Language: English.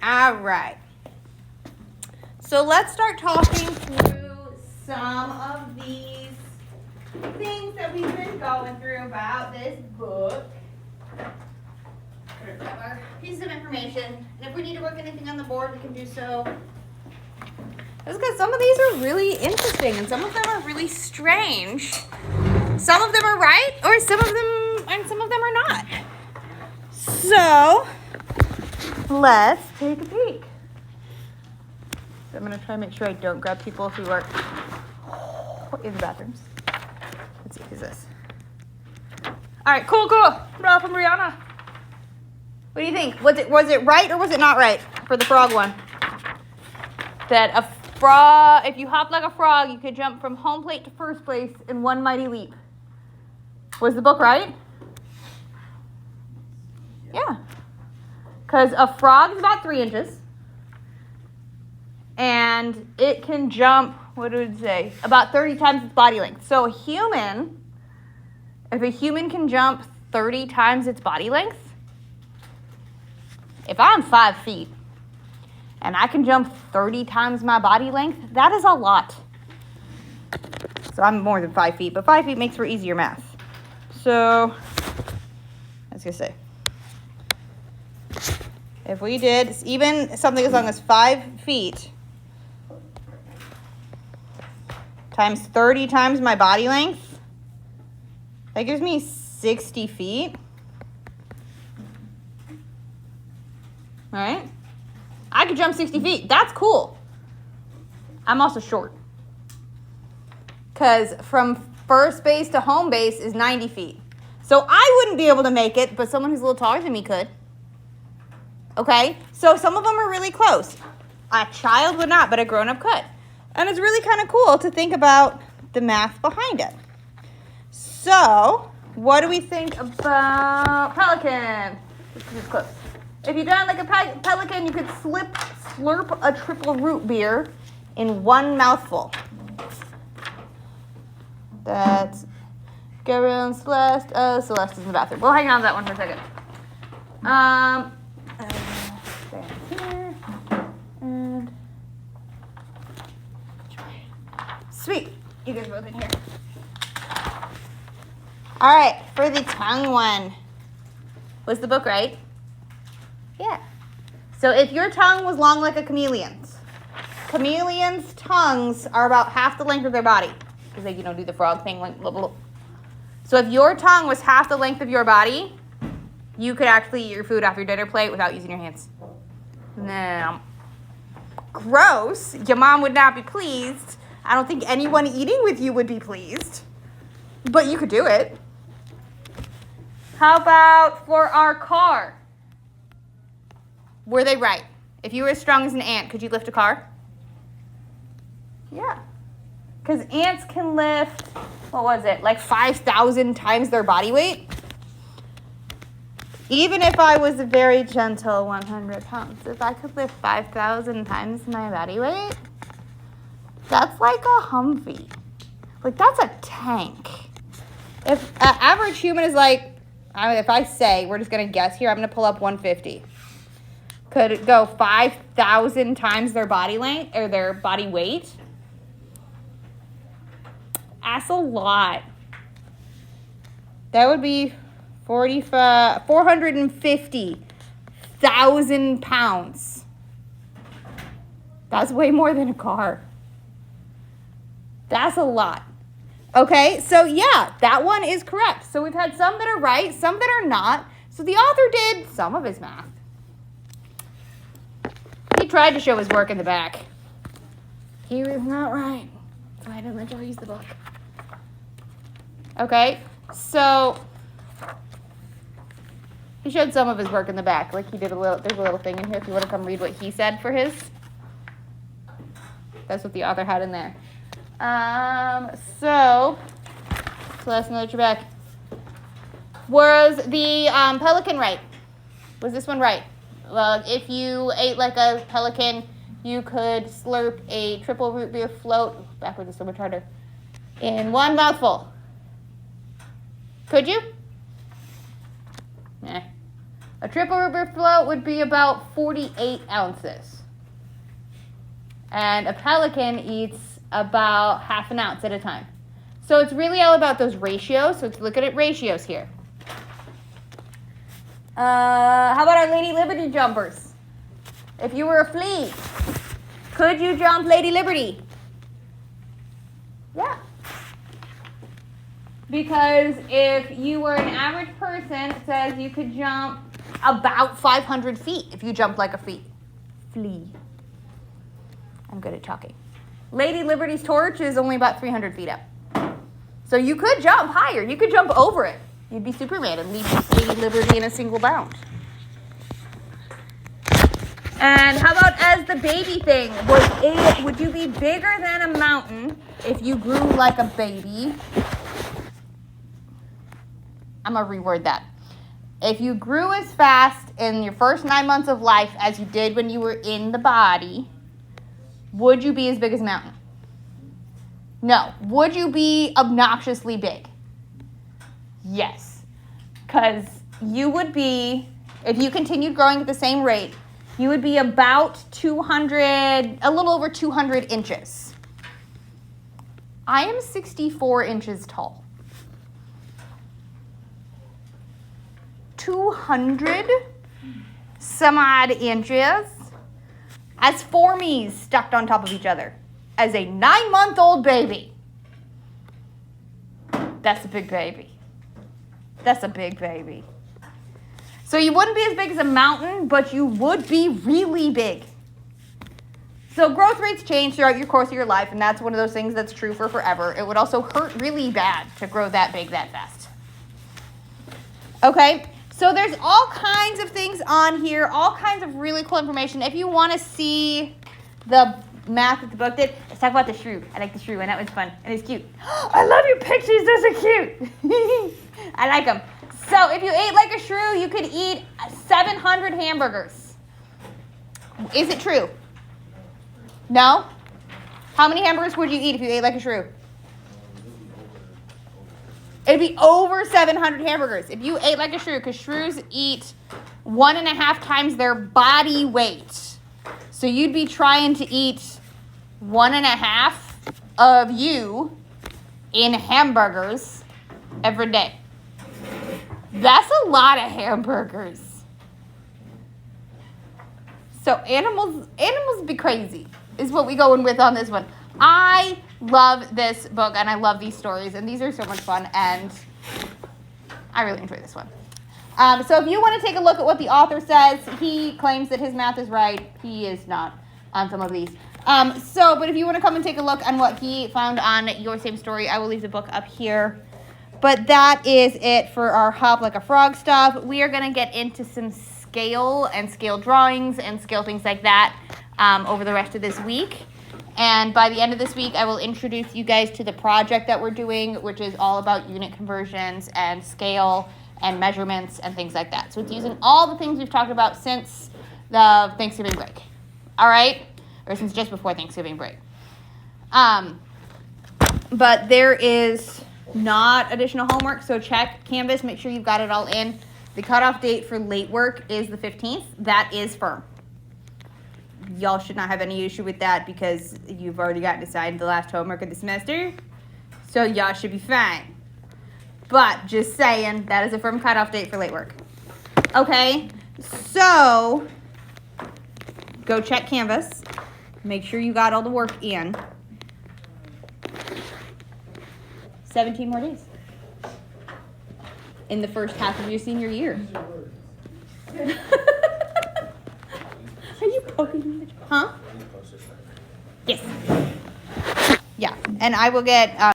All right. So let's start talking through some of these things that we've been going through about this book. We're going to grab our pieces of information. And if we need to work anything on the board, we can do so. That's because some of these are really interesting and some of them are really strange. Some of them are right, or some of them are not. So let's take a peek. So I'm gonna try to make sure I don't grab people who are in the bathrooms. Let's see, who's this? All right, cool. Ralph and Brianna. What do you think? Was it right or was it not right for the frog one? That a frog, if you hop like a frog, you could jump from home plate to first place in one mighty leap. Was the book right? Yeah. Because a frog is about 3 inches. And it can jump, what did it say? About 30 times its body length. So if a human can jump 30 times its body length, if I'm 5 feet and I can jump 30 times my body length, that is a lot. So I'm more than 5 feet, but 5 feet makes for easier math. So, I was going to say, if we did even something as long as 5 feet times 30 times my body length, that gives me 60 feet. All right? I could jump 60 feet. That's cool. I'm also short. Because from first base to home base is 90 feet. So I wouldn't be able to make it, but someone who's a little taller than me could. Okay? So some of them are really close. A child would not, but a grown-up could. And it's really kind of cool to think about the math behind it. So, what do we think about pelican? This is close. If you dive like a pelican, you could slurp a triple root beer in one mouthful. That's Gabriel and Celeste. Oh, Celeste is in the bathroom. We'll hang on to that one for a second. Here. And sweet. You guys both in here. All right, for the tongue one. Was the book right? Yeah. So if your tongue was long like a chameleon's tongues are about half the length of their body. Because they, do the frog thing. Like, blah, blah, blah. So if your tongue was half the length of your body, you could actually eat your food off your dinner plate without using your hands. No. Gross. Your mom would not be pleased. I don't think anyone eating with you would be pleased. But you could do it. How about for our car? Were they right? If you were as strong as an ant, could you lift a car? Yeah. Because ants can lift, like 5,000 times their body weight? Even if I was a very gentle 100 pounds, if I could lift 5,000 times my body weight, that's like a Humvee. Like, that's a tank. If an average human is like, if I say, we're just going to guess here, I'm going to pull up 150. Could it go 5,000 times their body length or their body weight? That's a lot. That would be 450,000 pounds. That's way more than a car. That's a lot. Okay, so yeah, that one is correct. So we've had some that are right, some that are not. So the author did some of his math. He tried to show his work in the back. He was not right. So I didn't let y'all use the book. Okay, so he showed some of his work in the back. Like he did there's a little thing in here if you want to come read what he said for his. That's what the author had in there. So let's know that you're back. Was the pelican right? Was this one right? Well, if you ate like a pelican, you could slurp a triple root beer float, backwards is so much harder, in one mouthful. Could you? Nah. A triple river float would be about 48 ounces. And a pelican eats about half an ounce at a time. So it's really all about those ratios. So let's look at ratios here. How about our Lady Liberty jumpers? If you were a flea, could you jump Lady Liberty? Yeah. Because if you were an average person, it says you could jump about 500 feet if you jump like a flea. I'm good at talking. Lady Liberty's torch is only about 300 feet up. So you could jump higher. You could jump over it. You'd be Superman and leave Lady Liberty in a single bound. And how about as the baby thing? Would you be bigger than a mountain if you grew like a baby? I'm going to reword that. If you grew as fast in your first 9 months of life as you did when you were in the body, would you be as big as a mountain? No. Would you be obnoxiously big? Yes. Because you would be, if you continued growing at the same rate, you would be about 200, a little over 200 inches. I am 64 inches tall. 200 some odd inches as 4 me's stacked on top of each other as a 9-month-old baby. That's a big baby. That's a big baby. So you wouldn't be as big as a mountain, but you would be really big. So growth rates change throughout your course of your life, and that's one of those things that's true for forever. It would also hurt really bad to grow that big that fast. Okay, so there's all kinds of things on here, all kinds of really cool information. If you want to see the math that the book did, let's talk about the shrew. I like the shrew, and that was fun, and it's cute. I love your pictures, those are cute. I like them. So if you ate like a shrew, you could eat 700 hamburgers. Is it true? No? How many hamburgers would you eat if you ate like a shrew? It'd be over 700 hamburgers if you ate like a shrew, because shrews eat 1.5 times their body weight. So you'd be trying to eat 1.5 of you in hamburgers every day. That's a lot of hamburgers. So animals be crazy is what we going with on this one. I love this book and I love these stories, and these are so much fun, and I really enjoy this one. So if you want to take a look at what the author says, he claims that his math is right. He is not on some of these. But if you want to come and take a look on what he found on Your Same Story, I will leave the book up here. But that is it for our Hop Like a Frog stuff. We are going to get into some scale and scale drawings and scale things like that over the rest of this week. And by the end of this week, I will introduce you guys to the project that we're doing, which is all about unit conversions and scale and measurements and things like that. So it's using all the things we've talked about since the Thanksgiving break. All right? Or since just before Thanksgiving break. But there is not additional homework, so check Canvas, make sure you've got it all in. The cutoff date for late work is the 15th. That is firm. Y'all should not have any issue with that because you've already gotten assigned the last homework of the semester, so y'all should be fine. But just saying, that is a firm cutoff date for late work. Okay, so go check Canvas. Make sure you got all the work in. 17 more days in the first half of your senior year. Are you poking me? Huh? Yes. Yeah, and I will get